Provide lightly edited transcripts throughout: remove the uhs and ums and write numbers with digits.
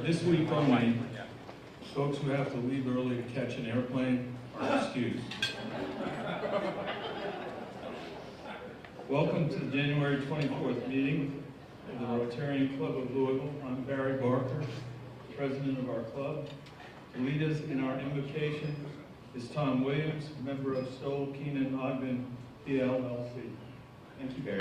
This week only, folks who have to leave early to catch an airplane are excused. Welcome to the January 24th meeting of the Rotarian Club of Louisville. I'm Barry Barker, president of our club. To lead us in our invocation is Tom Williams, member of Stoll Keenan Ogden PLLC. Thank you, Barry.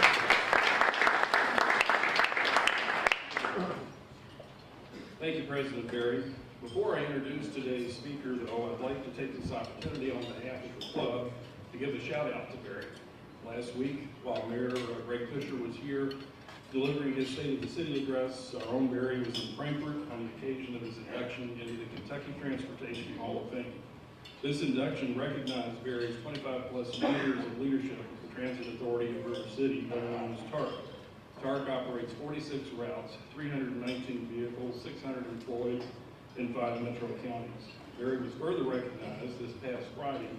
Thank you, President Barry. Before I introduce today's speaker, though, I'd like to take this opportunity on behalf of the club to give a shout out to Barry. Last week, while Mayor Greg Fisher was here delivering his State of the City address, our own Barry was in Frankfurt on the occasion of his induction into the Kentucky Transportation Hall of Fame. This induction recognized Barry's 25-plus years of leadership with the Transit Authority of River City, better known as TARC. TARC operates 46 routes, 319 vehicles, 600 employees in 5 metro counties. Barry was further recognized this past Friday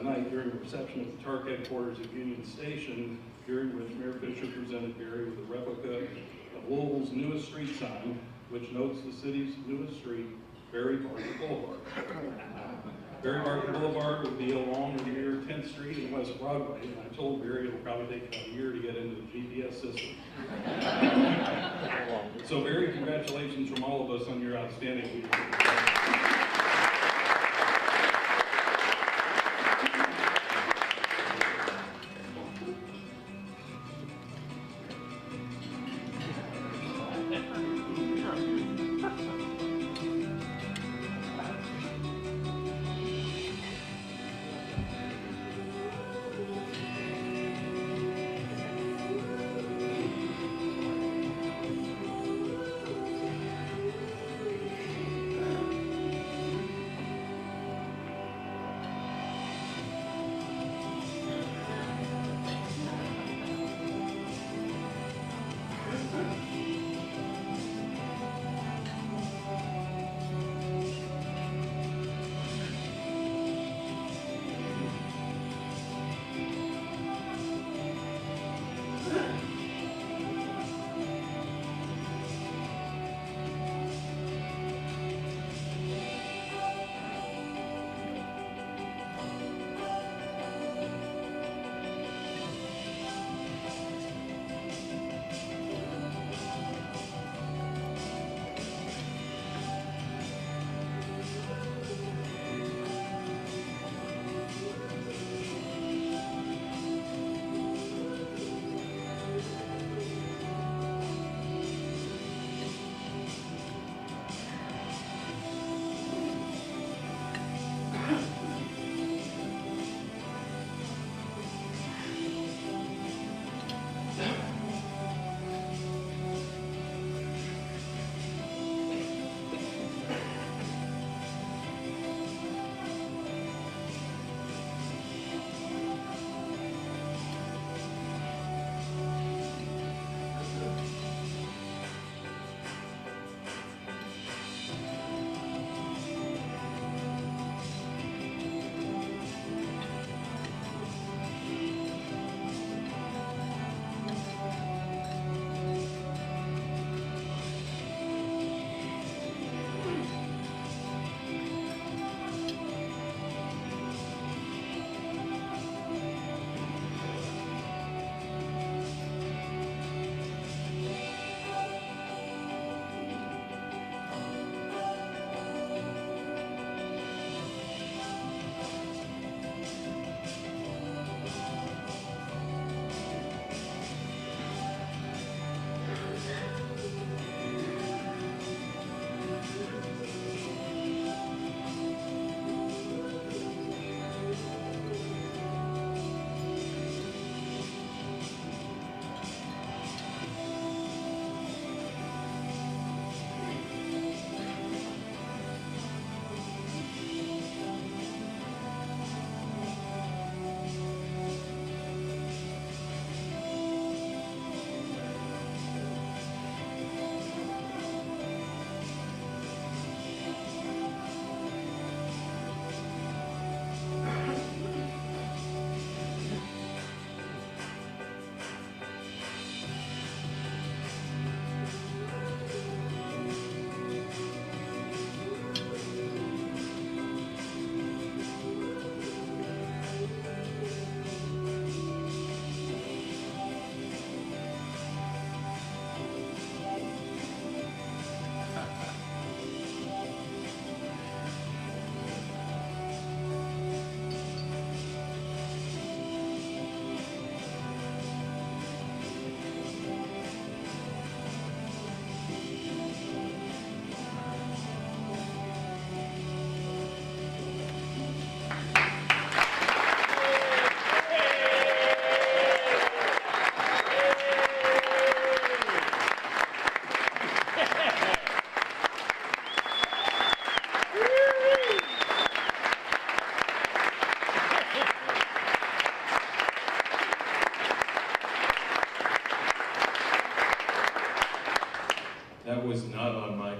night during a reception at the TARC headquarters at Union Station, during which Mayor Fisher presented Barry with a replica of Louisville's newest street sign, which notes the city's newest street, Barry Barker Boulevard. Barry Barker Boulevard would be along or near 10th Street and West Broadway, and I told Barry it'll probably take about a year to get into the GPS system. So Barry, congratulations from all of us on your outstanding leadership.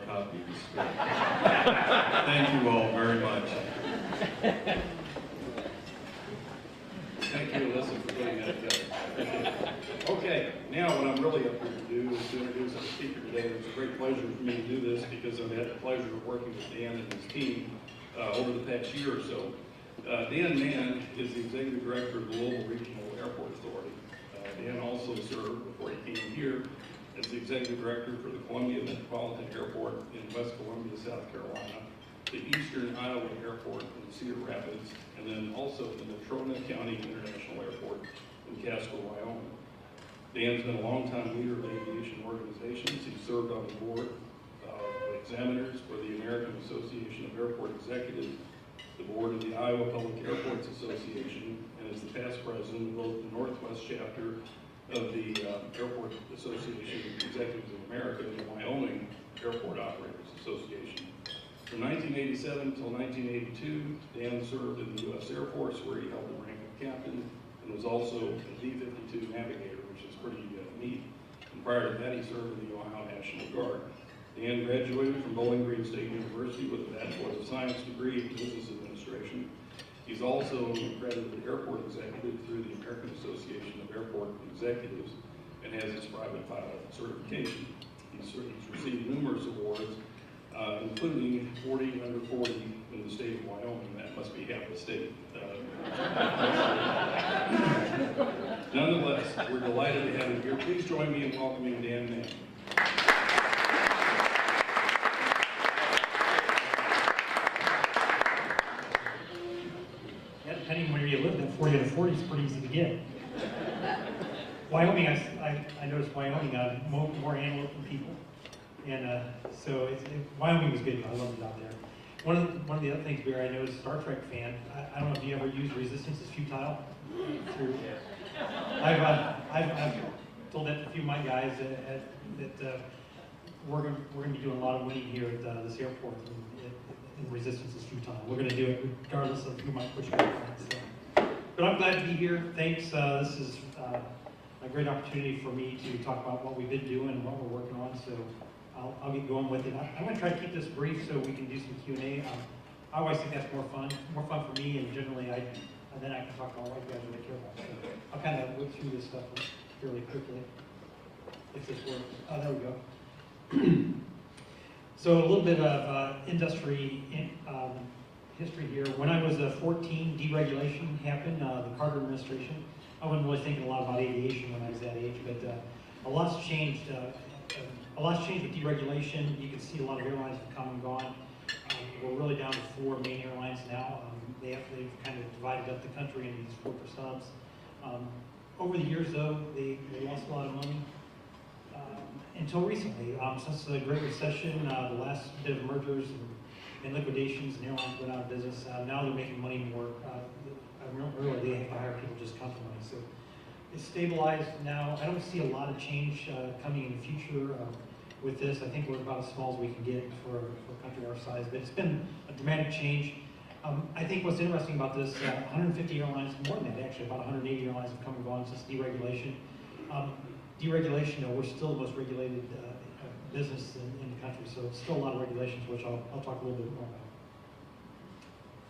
copy of the script. Thank you all very much. Thank you, Alyssa, for putting that together. Appreciate it. Okay, now what I'm really up here to do is to introduce our speaker today. It's a great pleasure for me to do this because I've had the pleasure of working with Dan and his team over the past year or so. Dan Mann is the Executive Director of the Louisville Regional Airport Authority. Dan also served, before he came here, as the Executive Director for the Columbia Metropolitan Airport in West Columbia, South Carolina, the Eastern Iowa Airport in Cedar Rapids, and then also the Natrona County International Airport in Casco, Wyoming. Dan's been a longtime leader of aviation organizations. He served on the board of examiners for the American Association of Airport Executives, the board of the Iowa Public Airports Association, and is the past president of both the Northwest chapter of the Airport Association of Executives of America and the Wyoming Airport Operators Association. From 1987 until 1982, Dan served in the U.S. Air Force, where he held the rank of captain and was also a D-52 navigator, which is pretty neat. And prior to that, he served in the Ohio National Guard. Dan graduated from Bowling Green State University with a Bachelor of Science degree in Business Administration. He's also an accredited airport executive through the American Association of Airport Executives and has his private pilot certification. He's received numerous awards, including 40 under 40 in the state of Wyoming. That must be half the state. Nonetheless, we're delighted to have him here. Please join me in welcoming Dan Mann. Depending on where you live, that 40 under 40 is pretty easy to get. Wyoming, I noticed Wyoming more antelope than people, and so Wyoming was good. I loved it out there. One of the other things, Barry, I know as a Star Trek fan, I don't know if you ever used Resistance is Futile. I've told that to a few of my guys that we're going to be doing a lot of winning here at this airport. And Resistance is Futile. We're going to do it regardless of who might push back. So. But I'm glad to be here. Thanks. This is a great opportunity for me to talk about what we've been doing and what we're working on. So I'll get going with it. I'm going to try to keep this brief so we can do some Q&A. I always think that's more fun for me, and generally then I can talk about what you guys really care about. So I'll kind of whip through this stuff fairly quickly, if this works. Oh, there we go. So a little bit of industry history here. When I was 14, deregulation happened, the Carter administration. I wasn't really thinking a lot about aviation when I was that age, but a lot's changed. A lot's changed with deregulation. You can see a lot of airlines have come and gone. We're really down to 4 main airlines now. They've kind of divided up the country into these 4 subs. Over the years, though, they lost a lot of money. Until recently, since the Great Recession, the last bit of mergers and liquidations, and airlines went out of business. Now they're making money more. Really, they have to hire people just come for money. So it's stabilized now. I don't see a lot of change coming in the future with this. I think we're about as small as we can get for a country our size, but it's been a dramatic change. I think what's interesting about this, 150 airlines, more than that actually, about 180 airlines have come and gone since deregulation. Deregulation, though, we're still the most regulated business in the country, so it's still a lot of regulations, which I'll talk a little bit more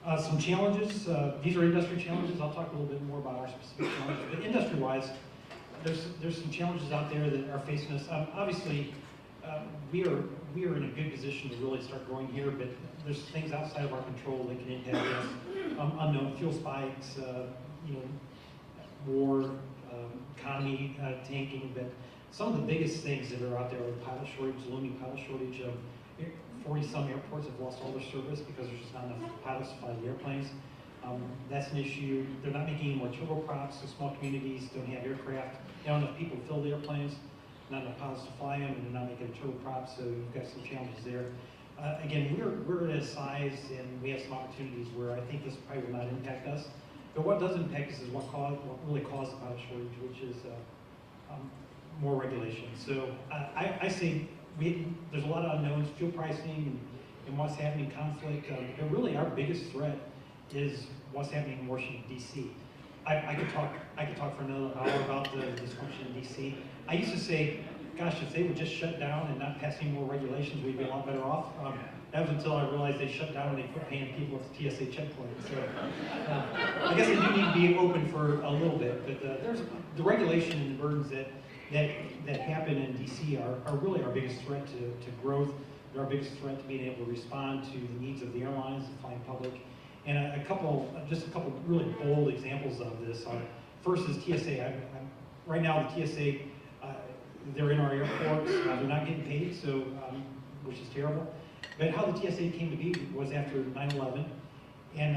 about. Some challenges, these are industry challenges. I'll talk a little bit more about our specific challenges, but industry-wise, there's some challenges out there that are facing us. Obviously, we are in a good position to really start growing here, but there's things outside of our control that can impact us. Unknown fuel spikes, war, economy tanking, but some of the biggest things that are out there are the pilot shortage, looming pilot shortage. 40-some airports have lost all their service because there's just not enough pilots to fly the airplanes. That's an issue. They're not making any more turboprops, so small communities don't have aircraft. They don't have enough people to fill the airplanes, not enough pilots to fly them, and they're not making a turboprop, so you've got some challenges there. Again, we're at a size and we have some opportunities where I think this probably will not impact us. But what does impact us is what really caused the pilot shortage, which is more regulation. So I say there's a lot of unknowns, fuel pricing and what's happening in conflict. But really our biggest threat is what's happening in Washington, D.C. I could talk for another hour about the dysfunction in D.C. I used to say gosh, if they would just shut down and not pass any more regulations, we'd be a lot better off. That was until I realized they shut down and they quit paying people at the TSA checkpoint. So I guess they do need to be open for a little bit, but there's the regulation and the burdens that happen in DC are really our biggest threat to growth. They're our biggest threat to being able to respond to the needs of the airlines, the flying public. And just a couple really bold examples of this. First is TSA. Right now, the TSA, they're in our airports. They're not getting paid, so which is terrible. But how the TSA came to be was after 9/11, and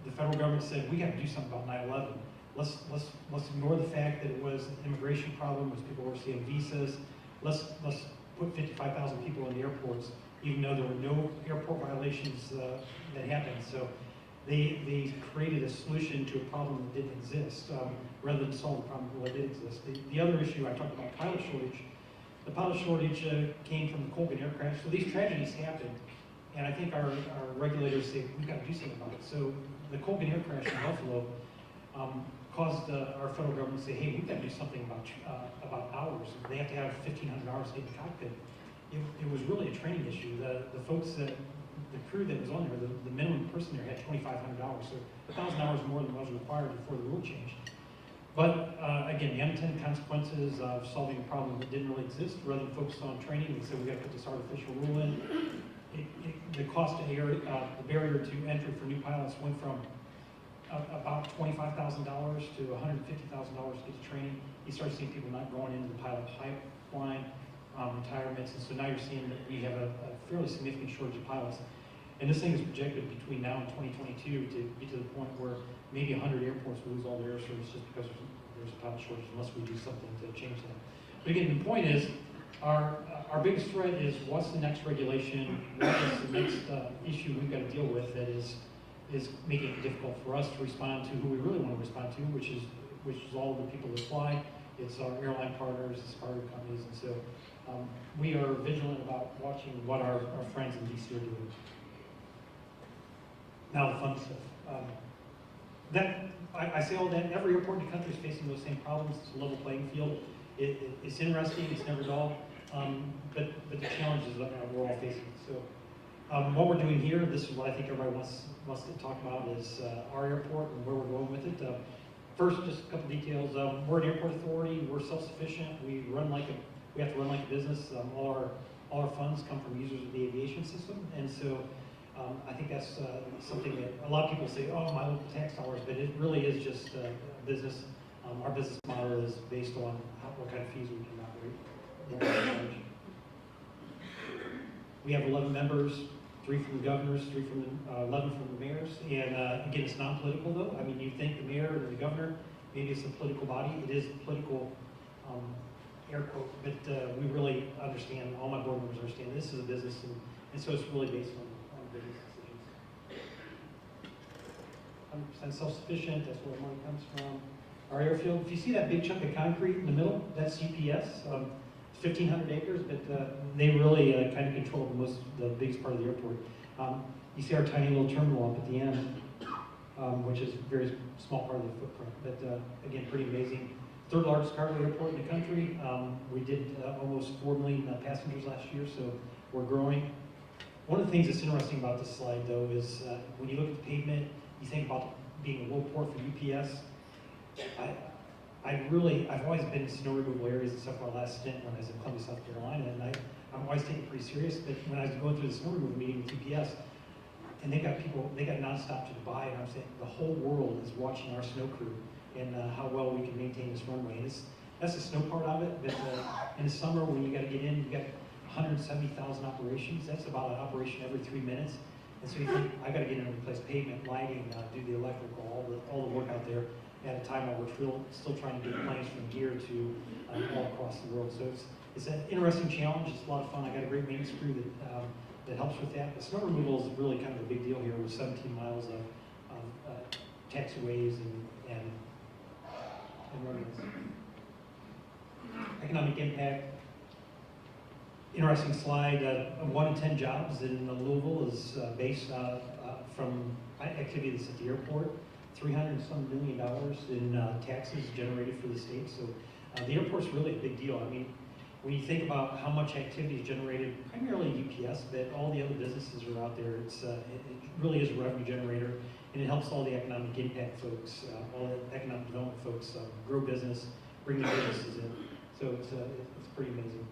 the federal government said, we got to do something about 9/11. Let's ignore the fact that it was an immigration problem, was people were receiving visas. Let's put 55,000 people in the airports, even though there were no airport violations that happened. So they created a solution to a problem that didn't exist, rather than solve the problem that did exist. The other issue I talked about, pilot shortage. The pilot shortage came from the Colgan air crash. So these tragedies happened, and I think our regulators say, we've got to do something about it. So the Colgan air crash in Buffalo caused our federal government to say, hey, we've got to do something about hours. They have to have 1,500 hours to get in the cockpit. It was really a training issue. The folks the crew that was on there, the minimum person there had 2,500 hours, so 1,000 hours more than was required before the rule changed. But again, the unintended consequences of solving a problem that didn't really exist, rather than focus on training, we said we got to put this artificial rule in. The cost of air, the barrier to entry for new pilots went from about $25,000 to $150,000 to get to training. You start seeing people not going into the pilot pipeline, retirements, and so now you're seeing that we have a fairly significant shortage of pilots. And this thing is projected between now and 2022 to get to the point where maybe 100 airports will lose all their air service just because there's a pilot shortage, unless we do something to change that. But again, the point is, our biggest threat is what's the next regulation, what is the next issue we've got to deal with that is making it difficult for us to respond to who we really want to respond to, which is all of the people that fly. It's our airline partners, it's cargo companies, and so we are vigilant about watching what our friends in DC are doing. Now the fun stuff. I say all that, every airport in the country is facing those same problems. It's a level playing field. It's interesting, it's never dull, but the challenges that we're all facing. So what we're doing here, this is what I think everybody wants to talk about, is our airport and where we're going with it. First, just a couple details. We're an airport authority. We're self-sufficient. We have to run like a business. All our funds come from users of the aviation system, and so I think that's something that a lot of people say, oh, my local tax dollars, but it really is just a business. Our business model is based on what kind of fees we can operate. We have 11 members, 3 from the governors, 11 from the mayors, and again, it's non-political though. I mean, you think the mayor or the governor, maybe it's a political body. It is political, air quote, but we really understand, all my board members understand this is a business, and so it's really based on business decisions. 100% self-sufficient, that's where money comes from. Our airfield, if you see that big chunk of concrete in the middle, that's UPS. 1,500 acres, but they really kind of control the biggest part of the airport. You see our tiny little terminal up at the end, which is a very small part of the footprint, but again, pretty amazing. 3rd largest cargo airport in the country. We did almost 4 million passengers last year, so we're growing. One of the things that's interesting about this slide, though, is when you look at the pavement, you think about being a low port for UPS. I've always been in snow removal areas except for our last stint when I was in Columbia, South Carolina, and I'm always taking it pretty serious. But when I was going through the snow removal meeting with UPS, and they got nonstop to Dubai, and I'm saying the whole world is watching our snow crew and how well we can maintain this runway. And that's the snow part of it, but in the summer when you got to get in, you got 170,000 operations. That's about an operation every 3 minutes. And so you think, I got to get in and replace pavement, lighting, do the electrical, all the work out there at a time while we're still trying to get planes from here to all across the world. So it's an interesting challenge. It's a lot of fun. I got a great maintenance crew that helps with that. But snow removal is really kind of a big deal here with 17 miles of taxiways and runways. Economic impact. Interesting slide. 1 in 10 jobs in Louisville is based from activity that's at the airport. $300 and some million in taxes generated for the state. So The airport's really a big deal. I mean, when you think about how much activity is generated, primarily UPS, but all the other businesses are out there. It really is a revenue generator, and it helps all the economic impact folks, all the economic development folks grow business, bring the businesses in. So it's pretty amazing.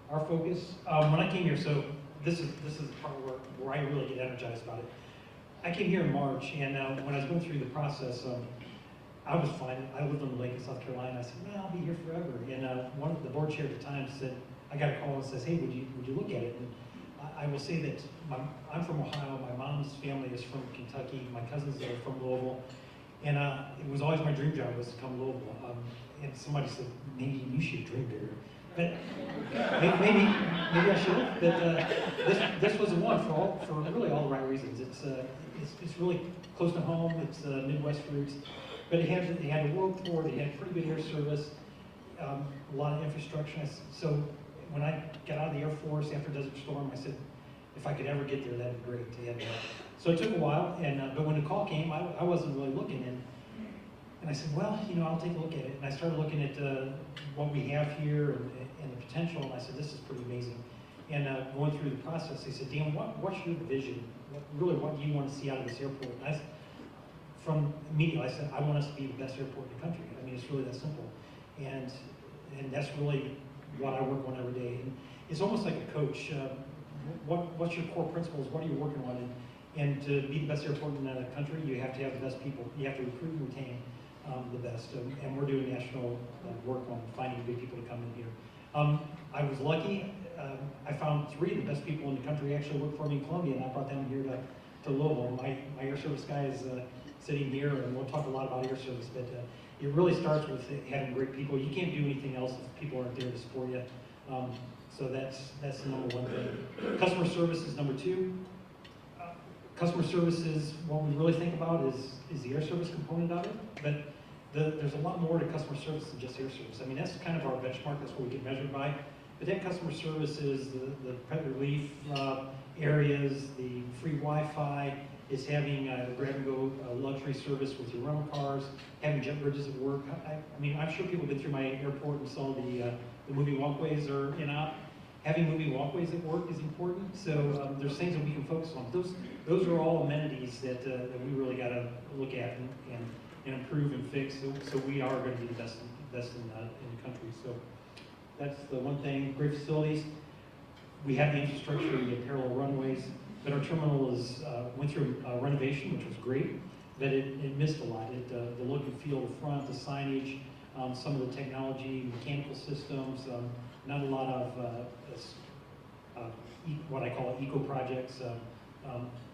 Our focus, when I came here, so this is the part where I really get energized about it. I came here in March, and when I was going through the process, I was fine. I lived on the lake in South Carolina. I said, well, I'll be here forever. And one of the board chair at the time said, I got a call and says, hey, would you look at it? And I will say that I'm from Ohio. My mom's family is from Kentucky. My cousins are from Louisville. And it was always my dream job was to come to Louisville. And somebody said, maybe you should dream bigger. But maybe I should. But this was the one for really all the right reasons. It's really close to home. It's Midwest roots. But it had a world port, it had pretty good air service, a lot of infrastructure. So when I got out of the Air Force after Desert Storm, I said, if I could ever get there, that'd be great. So it took a while, but when the call came, I wasn't really looking. And I said, well, I'll take a look at it. And I started looking at what we have here and the potential, and I said, this is pretty amazing. And going through the process, they said, Dan, what's your vision? What do you want to see out of this airport? And from immediately, I said, I want us to be the best airport in the country. I mean, it's really that simple. And that's really what I work on every day. And it's almost like a coach. What's your core principles? What are you working on? And to be the best airport in the country, you have to have the best people. You have to recruit and retain the best. And we're doing national work on finding good people to come in here. I was lucky. I found 3 of the best people in the country actually work for me in Columbia, and I brought them here to Louisville. My air service guy is sitting here, and we'll talk a lot about air service, but it really starts with having great people. You can't do anything else if people aren't there to support you. So that's the number one thing. Customer service is number 2. Customer service is what we really think about is the air service component of it, but there's a lot more to customer service than just air service. I mean, that's kind of our benchmark. That's what we get measured by. But that customer service is the pet relief areas, the free Wi-Fi. It's having grab-and-go luxury service with your rental cars, having jet bridges at work. I mean, I'm sure people have been through my airport and saw the moving walkways are in op. Having moving walkways at work is important, so there's things that we can focus on. Those are all amenities that we really got to look at and improve and fix, so we are going to be the best in the country. So that's the one thing. Great facilities. We have the infrastructure, we have parallel runways. But our terminal went through renovation, which was great, but it missed a lot. The look and feel of the front, the signage, some of the technology, mechanical systems, not a lot of what I call eco projects,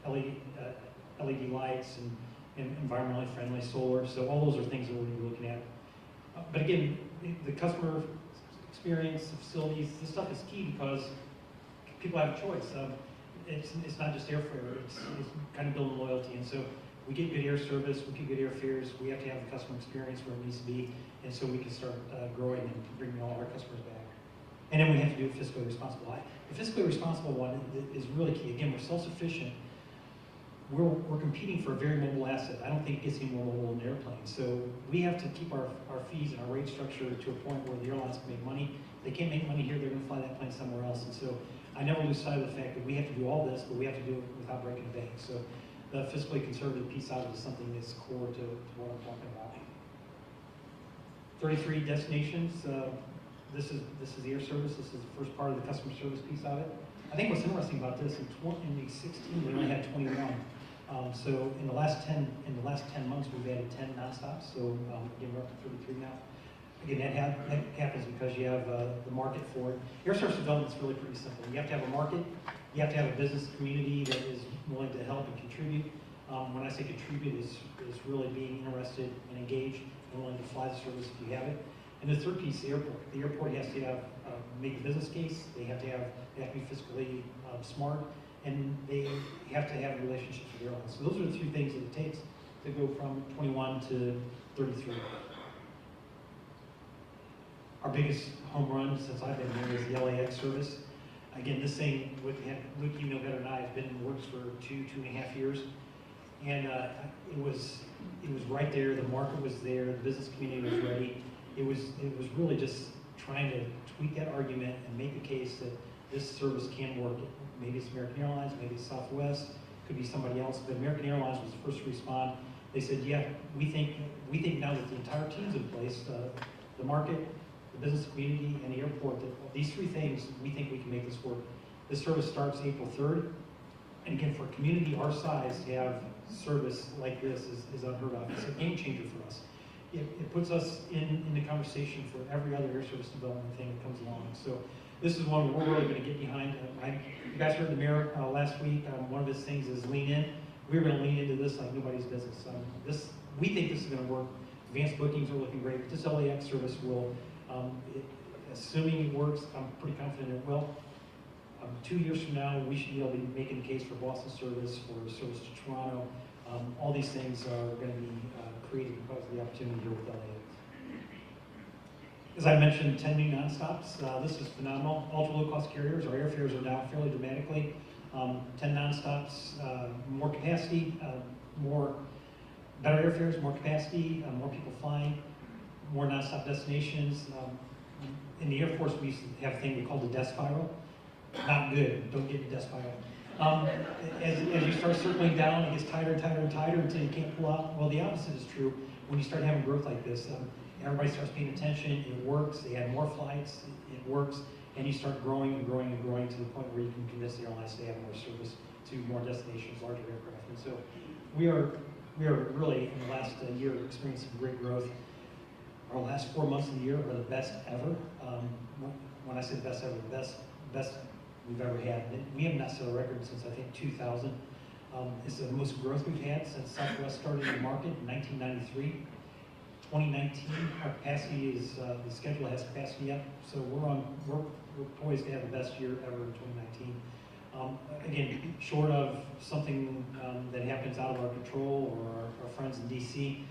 LED lights and environmentally friendly solar. So all those are things that we're going to be looking at. But again, the customer experience, the facilities, this stuff is key because people have a choice. It's not just airfare, it's kind of building loyalty. And so we get good air service, we get good airfares, we have to have the customer experience where it needs to be, and so we can start growing and bringing all our customers back. And then we have to do it fiscally responsible. The fiscally responsible one is really key. Again, we're self-sufficient. We're competing for a very mobile asset. I don't think it gets any more mobile than an airplane. So we have to keep our fees and our rate structure to a point where the airlines can make money. If they can't make money here, they're going to fly that plane somewhere else. And so I never lose sight of the fact that we have to do all this, but we have to do it without breaking the bank. So the fiscally conservative piece out of it is something that's core to what I'm talking about. 33 destinations. This is the air service. This is the first part of the customer service piece of it. I think what's interesting about this, in 2016, we only had 21. So in the last 10 months, we've added 10 nonstops. So again, we're up to 33 now. Again, that happens because you have the market for it. Air service development is really pretty simple. You have to have a market. You have to have a business community that is willing to help and contribute. When I say contribute, is really being interested and engaged and willing to fly the service if you have it. And the third piece, the airport. The airport has to have make a business case. They have to be fiscally smart, and they have to have relationships with airlines. So those are the 3 things that it takes to go from 21 to 33. Our biggest home run since I've been here is the LAX service. Again, this thing, Luke, you know better than I, has been in the works for 2.5 years. And it was right there, the market was there, the business community was ready. It was really just trying to tweak that argument and make the case that this service can work. Maybe it's American Airlines, maybe it's Southwest, could be somebody else, but American Airlines was the first to respond. They said, yeah, we think now that the entire team's in place, the market, the business community, and the airport, that these three things, we think we can make this work. This service starts April 3rd, and again, for a community our size to have service like this is unheard of. It's a game changer for us. It puts us in the conversation for every other air service development thing that comes along. So this is one we're really going to get behind. You guys heard the mayor last week. One of his things is lean in. We're going to lean into this like nobody's business. We think this is going to work. Advanced bookings are looking great. This LAX service will, assuming it works, I'm pretty confident it will. 2 years from now, we should be able to be making a case for Boston service, for service to Toronto. All these things are going to be created because of the opportunity here with LAX. As I mentioned, 10 new nonstops. This is phenomenal. Ultra low-cost carriers, our airfares are down fairly dramatically. 10 nonstops, more capacity, better airfares, more capacity, more people flying, more nonstop destinations. In the Air Force, we used to have a thing we called the death spiral. Not good. Don't get in the death spiral. As you start circling down, it gets tighter and tighter and tighter until you can't pull out. Well, the opposite is true when you start having growth like this. Everybody starts paying attention. It works. They add more flights. It works. And you start growing and growing and growing to the point where you can convince the airlines to have more service to more destinations, larger aircraft. And so we are really, in the last year, experiencing great growth. Our last 4 months of the year are the best ever. When I say the best ever, the best we've ever had. We have not set a record since, I think, 2000. It's the most growth we've had since Southwest started in the market in 1993. 2019, our capacity is, the schedule has capacity up, so we're poised to have the best year ever in 2019. Again, short of something that happens out of our control or our friends in DC,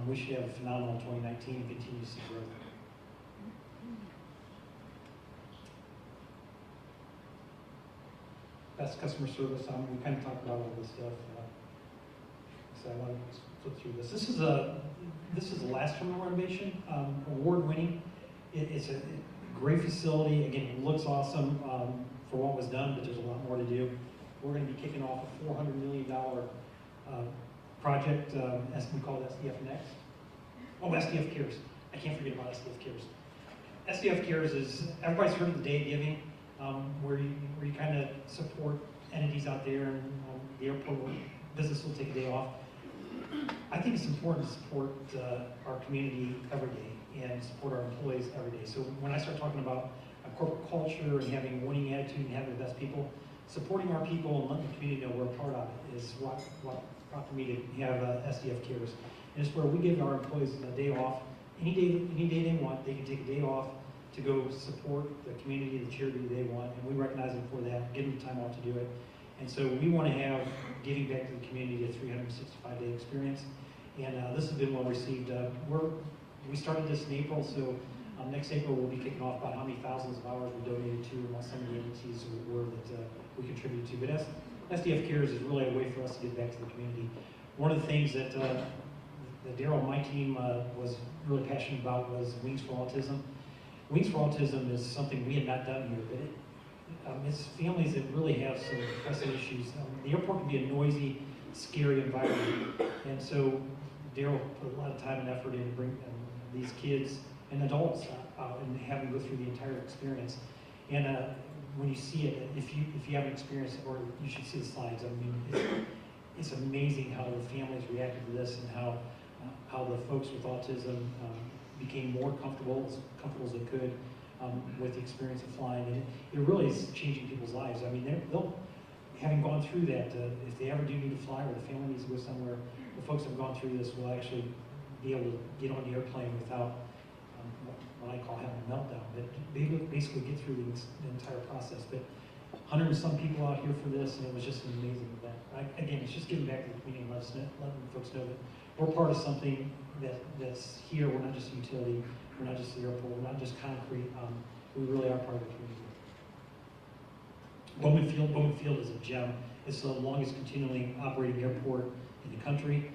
we should have a phenomenal 2019 and continue to see growth. Best customer service, we kind of talked about all this stuff. So I want to flip through this. This is the last terminal renovation, award-winning. It's a great facility. Again, it looks awesome for what was done, but there's a lot more to do. We're going to be kicking off a $400 million project, as we call it SDF Next. Oh, SDF Cares. I can't forget about SDF Cares. SDF Cares is, everybody's heard of the Day of Giving, where you kind of support entities out there, and the airport business will take a day off. I think it's important to support our community every day and support our employees every day. So when I start talking about a corporate culture and having a winning attitude and having the best people, supporting our people and letting the community know we're a part of it is what prompted me to have SDF Cares. And it's where we give our employees a day off. Any day they want, they can take a day off to go support the community, the charity they want, and we recognize them for that, give them time off to do it. And so we want to have giving back to the community a 365-day experience. And this has been well received. We started this in April, so next April we'll be kicking off about how many thousands of hours we donated to and what some of the agencies were that we contributed to. But SDF Cares is really a way for us to give back to the community. One of the things that Daryl and my team was really passionate about was Wings for Autism. Wings for Autism is something we had not done here, but it's families that really have some pressing issues. The airport can be a noisy, scary environment, and so Daryl put a lot of time and effort into bringing these kids and adults out and have them go through the entire experience. And when you see it, if you haven't experienced it, or you should see the slides. I mean, it's amazing how the families reacted to this and how the folks with autism became more comfortable as they could with the experience of flying. And it really is changing people's lives. I mean, they'll having gone through that, if they ever do need to fly or the family needs to go somewhere, the folks that have gone through this will actually be able to get on the airplane without what I call having a meltdown. But they basically get through the entire process. But 100 and some people out here for this, and it was just an amazing event. Again, it's just giving back to the community and letting folks know that we're part of something that's here. We're not just a utility. We're not just the airport. We're not just concrete. We really are part of the community. Bowman Field is a gem. It's the longest continually operating airport in the country.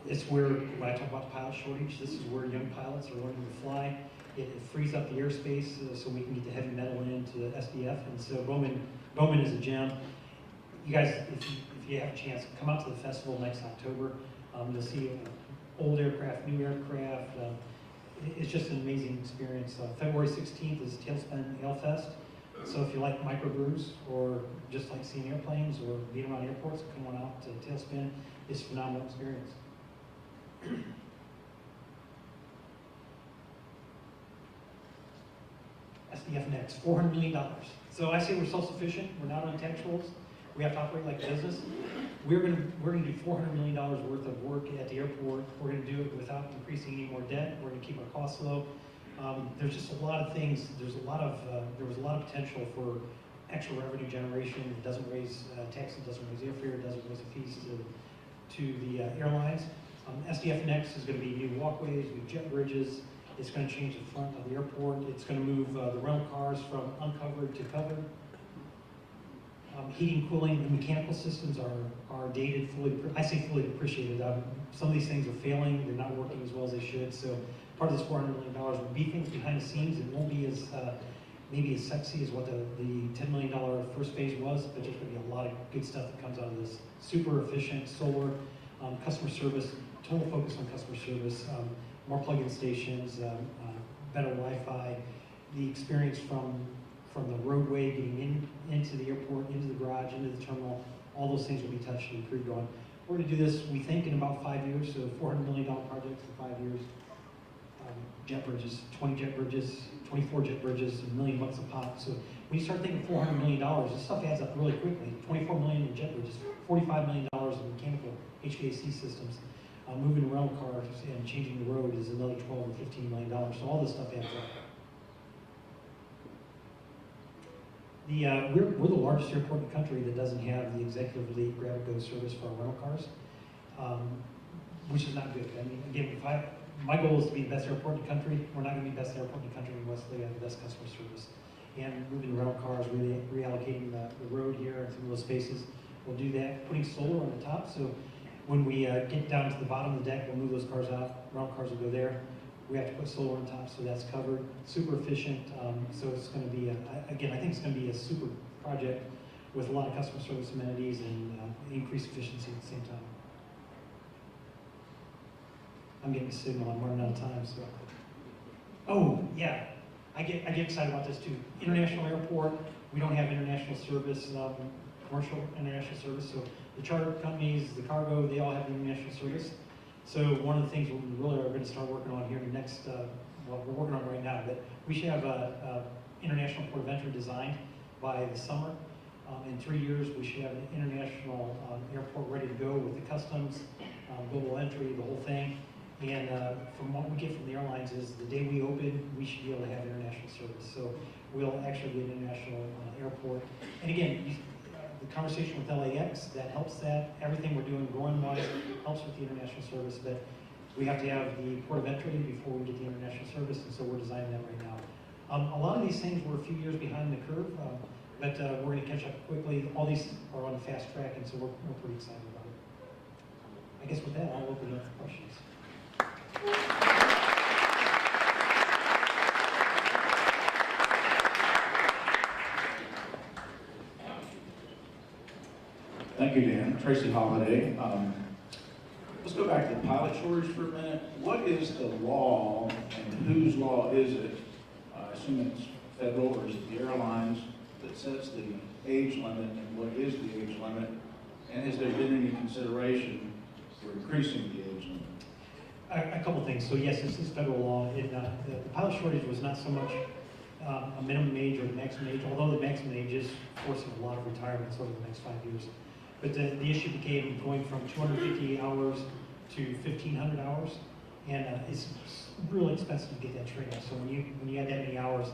It's where, when I talk about pilot shortage, this is where young pilots are learning to fly. It frees up the airspace so we can get the heavy metal into SDF. And so Bowman is a gem. You guys, if you have a chance, come out to the festival next October. You'll see old aircraft, new aircraft. It's just an amazing experience. February 16th is Tailspin Ale Fest. So if you like microbrews or just like seeing airplanes or being around airports, come on out to Tailspin. It's a phenomenal experience. SDF next, $400 million. So I say we're self-sufficient, we're not on tax rolls, we have to operate like a business. We're gonna do $400 million worth of work at the airport. We're gonna do it without increasing any more debt. We're gonna keep our costs low. There's just a lot of things, there was a lot of potential for extra revenue generation. It doesn't raise taxes, doesn't raise airfare, it doesn't raise the fees to the airlines. SDF Next is going to be new walkways, new jet bridges. It's going to change the front of the airport. It's going to move the rental cars from uncovered to covered. Heating, cooling, and mechanical systems are dated, I say fully depreciated. Some of these things are failing. They're not working as well as they should. So part of this $400 million will be things behind the scenes. It won't be as maybe as sexy as what the $10 million first phase was, but there's going to be a lot of good stuff that comes out of this. Super efficient, solar, customer service, total focus on customer service, more plug-in stations, better Wi-Fi, the experience from the roadway getting into the airport, into the garage, into the terminal, all those things will be touched and improved on. We're going to do this, we think, in about 5 years, so $400 million project for 5 years. Jet bridges, 20 jet bridges, 24 jet bridges, $1 million a pop. So when you start thinking $400 million, this stuff adds up really quickly. 24 million in jet bridges, $45 million in mechanical HVAC systems. Moving rental cars and changing the road is another $12 or $15 million. So all this stuff adds up. We're the largest airport in the country that doesn't have the executive elite grab-and-go service for our rental cars, which is not good. I mean, again, my goal is to be the best airport in the country. We're not going to be the best airport in the country unless they have the best customer service. And moving the rental cars, really reallocating the road here and some of those spaces, we'll do that. Putting solar on the top, so when we get down to the bottom of the deck, we'll move those cars out. Rental cars will go there. We have to put solar on top, so that's covered. Super efficient, so it's going to be, again, I think it's going to be a super project with a lot of customer service amenities and increased efficiency at the same time. I'm getting a signal, I'm running out of time, so. Oh, yeah, I get excited about this too. International airport, we don't have international service, commercial international service, so the charter companies, the cargo, they all have international service. So one of the things we really are going to start working on here in the next, well, we're working on it right now, but we should have an international port of entry designed by the summer. In 3 years, we should have an international airport ready to go with the customs, global entry, the whole thing. And from what we get from the airlines is the day we open, we should be able to have international service. So we'll actually be an international airport. And again, the conversation with LAX, that helps that. Everything we're doing growing-wise helps with the international service, but we have to have the port of entry before we get the international service, and so we're designing that right now. A lot of these things were a few years behind the curve, but we're going to catch up quickly. All these are on fast track, and so we're pretty excited about it. I guess with that, I'll open it up for questions. Thank you, Dan. Tracy Holiday. Let's go back to the pilot shortage for a minute. What is the law and whose law is it? I assume it's federal, or is it the airlines that sets the age limit, and what is the age limit? And has there been any consideration for increasing the age limit? A couple things. So yes, this is federal law. The pilot shortage was not so much a minimum age or the maximum age, although the maximum age is forcing a lot of retirements over the next 5 years. But the issue became going from 250 hours to 1,500 hours, and it's really expensive to get that training. So when you add that many hours,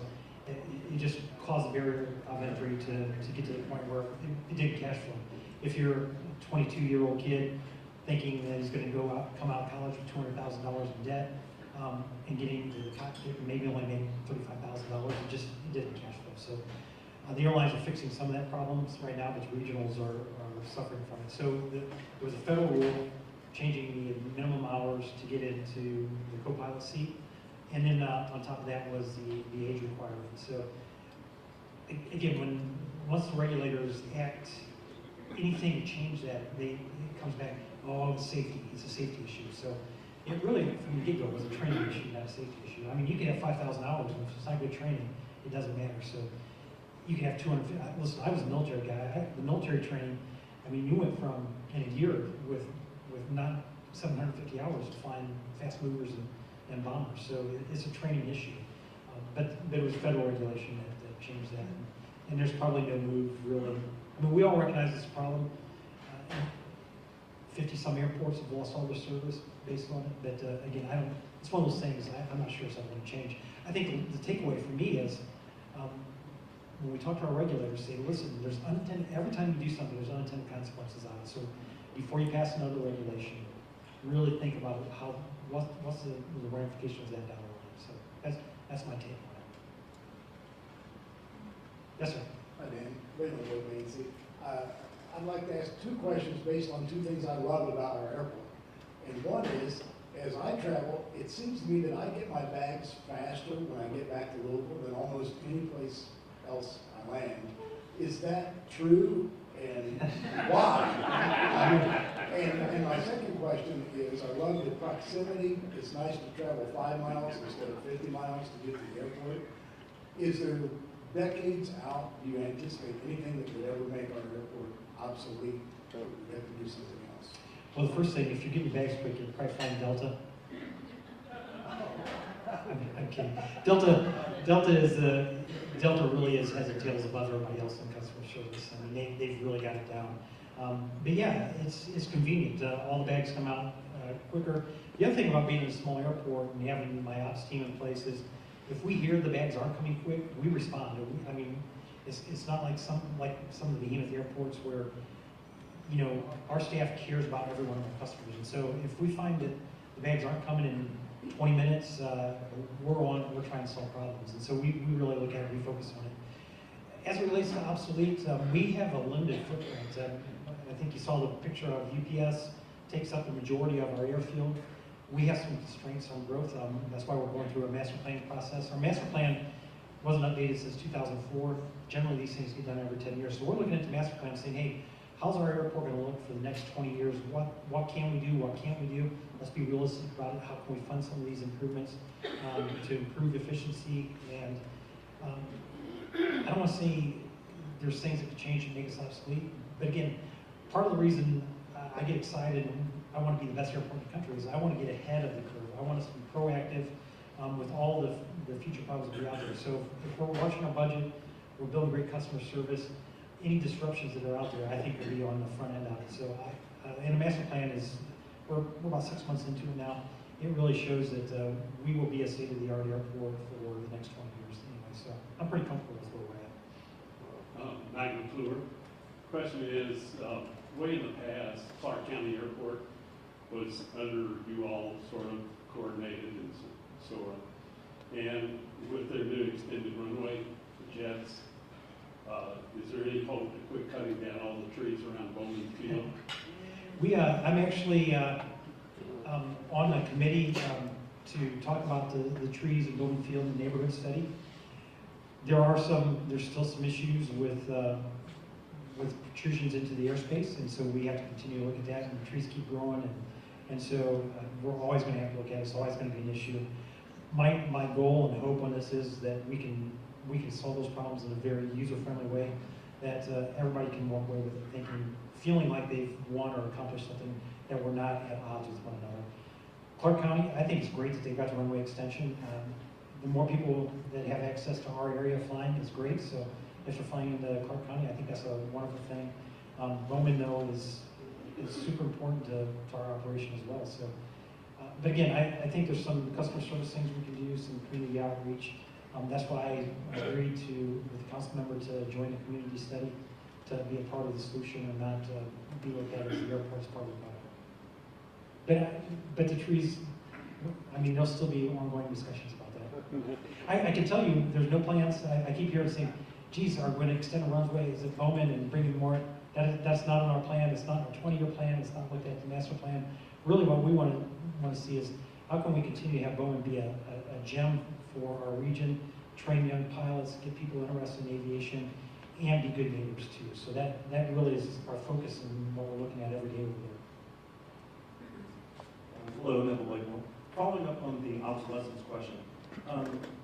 it just caused a barrier of entry to get to the point where it did cash flow. If you're a 22-year-old kid thinking that he's going to come out of college with $200,000 in debt, and getting to the cockpit and maybe only making $35,000, it didn't cash flow. So the airlines are fixing some of that problems right now, but the regionals are suffering from it. So there was a federal rule changing the minimum hours to get into the co-pilot seat. And then on top of that was the age requirement. So again, once the regulators act, anything to change that, it comes back, oh, it's safety, it's a safety issue. So it really, from the get-go, was a training issue, not a safety issue. I mean, you can have 5,000 hours, and if it's not good training, it doesn't matter. So you can have 250, listen, I was a military guy. The military training, I mean, you went from, in a year, with not 750 hours flying fast movers and bombers. So it's a training issue. But it was federal regulation that changed that. And there's probably no move, really. I mean, we all recognize this problem. 50-some airports have lost all their service based on it. But again, it's one of those things, I'm not sure it's ever going to change. I think the takeaway for me is, when we talk to our regulators, say, listen, every time you do something, there's unintended consequences on it. So before you pass another regulation, really think about what's the ramifications of that down the line. So that's my take on it. Yes, sir. Hi, Dan. Raymond Wood, Main Street. I'd like to ask two questions based on two things I love about our airport. And one is, as I travel, it seems to me that I get my bags faster when I get back to Louisville than almost any place else I land. Is that true? And why? And my second question is, I love the proximity. It's nice to travel 5 miles instead of 50 miles to get to the airport. Is there decades out, do you anticipate anything that could ever make our airport obsolete? We have to do something else. Well, the first thing, if you're getting bags quick, you're probably flying Delta. I'm kidding. Delta really has a tails above everybody else in customer service. I mean, they've really got it down. But yeah, it's convenient. All the bags come out quicker. The other thing about being in a small airport and having my ops team in place is, if we hear the bags aren't coming quick, we respond. I mean, it's not like some of the behemoth airports where, you know, our staff cares about every one of our customers. And so if we find that the bags aren't coming in 20 minutes, we're trying to solve problems. And so we really look at it, we focus on it. As it relates to obsolete, we have a limited footprint. I think you saw the picture of UPS takes up the majority of our airfield. We have some constraints on growth. That's why we're going through a master plan process. Our master plan wasn't updated since 2004. Generally, these things get done every 10 years. So we're looking at the master plan saying, hey, how's our airport going to look for the next 20 years? What can we do? What can't we do? Let's be realistic about it. How can we fund some of these improvements to improve efficiency? And I don't want to say there's things that could change and make us obsolete. But again, part of the reason I get excited and I want to be the best airport in the country is I want to get ahead of the curve. I want us to be proactive with all the future problems that are out there. So if we're watching our budget, we're building great customer service, any disruptions that are out there, I think will be on the front end of it. So and the master plan is, we're about 6 months into it now. It really shows that we will be a state-of-the-art airport for the next 20 years anyway. So I'm pretty comfortable with where we're at. Magnum Fluor. Question is, way in the past, Clark County Airport was under you all sort of coordinated and so on. And with their new extended runway, the jets, is there any hope to quit cutting down all the trees around Bowman Field? I'm actually on a committee to talk about the trees in Bowman Field and neighborhood study. There's still some issues with protrusions into the airspace, and so we have to continue to look at that, and the trees keep growing, and so we're always going to have to look at it. It's always going to be an issue. My goal and hope on this is that we can solve those problems in a very user-friendly way, that everybody can walk away with it feeling like they've won or accomplished something, that we're not at odds with one another. Clark County, I think it's great that they've got the runway extension. The more people that have access to our area flying is great. So if they're flying into Clark County, I think that's a wonderful thing. Bowman, though, is super important to our operation as well. So, but again, I think there's some customer service things we can do, some community outreach. That's why I agreed with the council member to join the community study, to be a part of the solution and not be looked at as the airport's part of the problem. But the trees, I mean, there'll still be ongoing discussions about that. I can tell you, there's no plans. I keep hearing saying, geez, are we going to extend a runway? Is it Bowman and bringing more? That's not on our plan. It's not in our 20-year plan. It's not looked at in the master plan. Really, what we want to see is how can we continue to have Bowman be a gem for our region, train young pilots, get people interested in aviation, and be good neighbors too. So that really is our focus and what we're looking at every day over there. Hello, Neville Blakemore. Following up on the obsolescence question,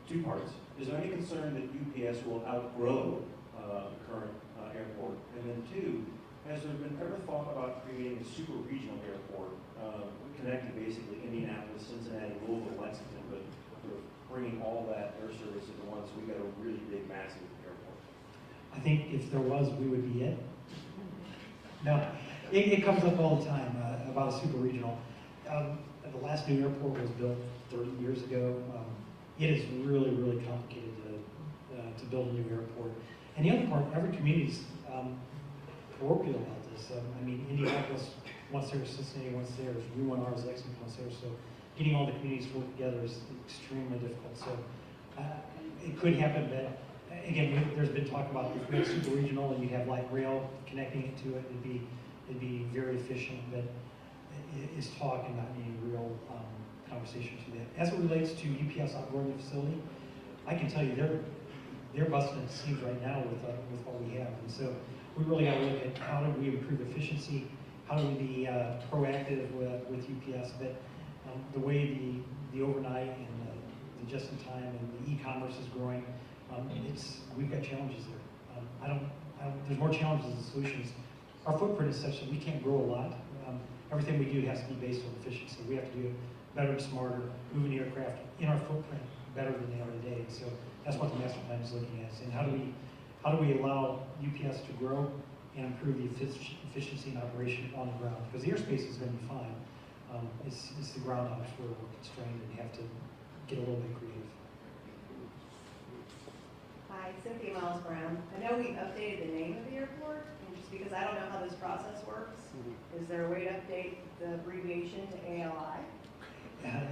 two parts. Is there any concern that UPS will outgrow the current airport? And then two, has there been ever thought about creating a super regional airport connecting basically Indianapolis, Cincinnati, Louisville, Lexington, but sort of bringing all that air service into one, so we got a really big, massive airport? I think if there was, we would be it. No, it comes up all the time about a super regional. The last new airport was built 30 years ago. It is really, really complicated to build a new airport. And the other part, every community's parochial about this. I mean, Indianapolis wants theirs, Cincinnati wants theirs, we want ours, Lexington wants theirs. So getting all the communities to work together is extremely difficult. So it could happen, but again, there's been talk about if we had super regional and you have light rail connecting it to it, it'd be very efficient. But it's talk and not any real conversation to that. As it relates to UPS outgrowing the facility, I can tell you they're busting at the seams right now with what we have. And so we really got to look at how do we improve efficiency, how do we be proactive with UPS. But the way the overnight and the just-in-time and the e-commerce is growing, we've got challenges there. There's more challenges than solutions. Our footprint is such that we can't grow a lot. Everything we do has to be based on efficiency. We have to do it better and smarter, moving the aircraft in our footprint better than they are today. So that's what the master plan is looking at. And how do we allow UPS to grow and improve the efficiency and operation on the ground? Because the airspace is going to be fine. It's the ground ops where we're constrained and have to get a little bit creative. Hi, Cynthia Miles Brown. I know we updated the name of the airport, and just because I don't know how this process works, is there a way to update the abbreviation to ALI?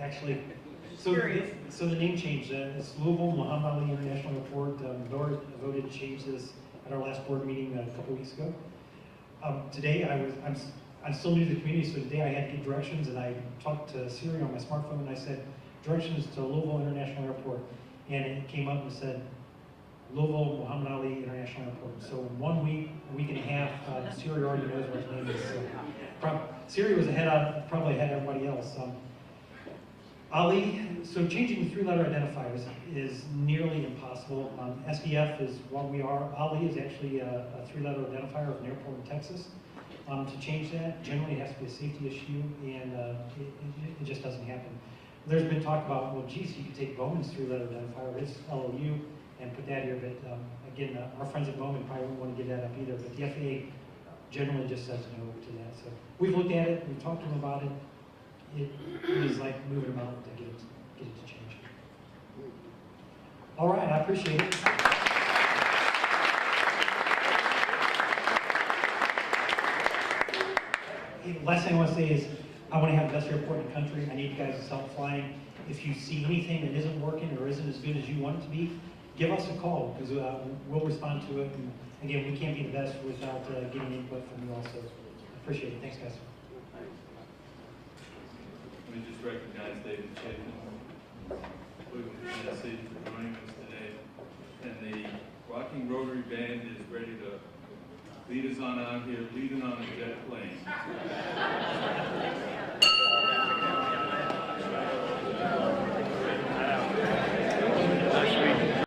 Actually, Just so curious. so the name changed. It's Louisville Muhammad Ali International Airport. The board voted to change this at our last board meeting a couple weeks ago. Today I'm still new to the community, so today I had to get directions, and I talked to Siri on my smartphone, and I said directions to Louisville International Airport, and it came up and said Louisville Muhammad Ali International Airport. So in 1 week, a week and a half, Siri already knows what the name is. So Siri was probably ahead of everybody else. Ali, so changing the three-letter identifiers is nearly impossible. SDF is what we are. Ali is actually a three-letter identifier of an airport in Texas. To change that, generally it has to be a safety issue, and it just doesn't happen. There's been talk about, well, geez, you could take Bowman's three-letter identifier, it's LOU, and put that here, but again, our friends at Bowman probably wouldn't want to give that up either, but the FAA generally just says no to that. So we've looked at it, we've talked to them about it. It was like moving them out to get it to change. All right, I appreciate it. The last thing I want to say is I want to have the best airport in the country. I need you guys to stop flying. If you see anything that isn't working or isn't as good as you want it to be, give us a call, because we'll respond to it. And again, we can't be the best without getting input from you also. Appreciate it. Thanks, guys. Let me just recognize David Chapin, Cleveland, Tennessee, for joining us today. And the Rocking Rotary Band is ready to lead us on out here, leading on a jet plane.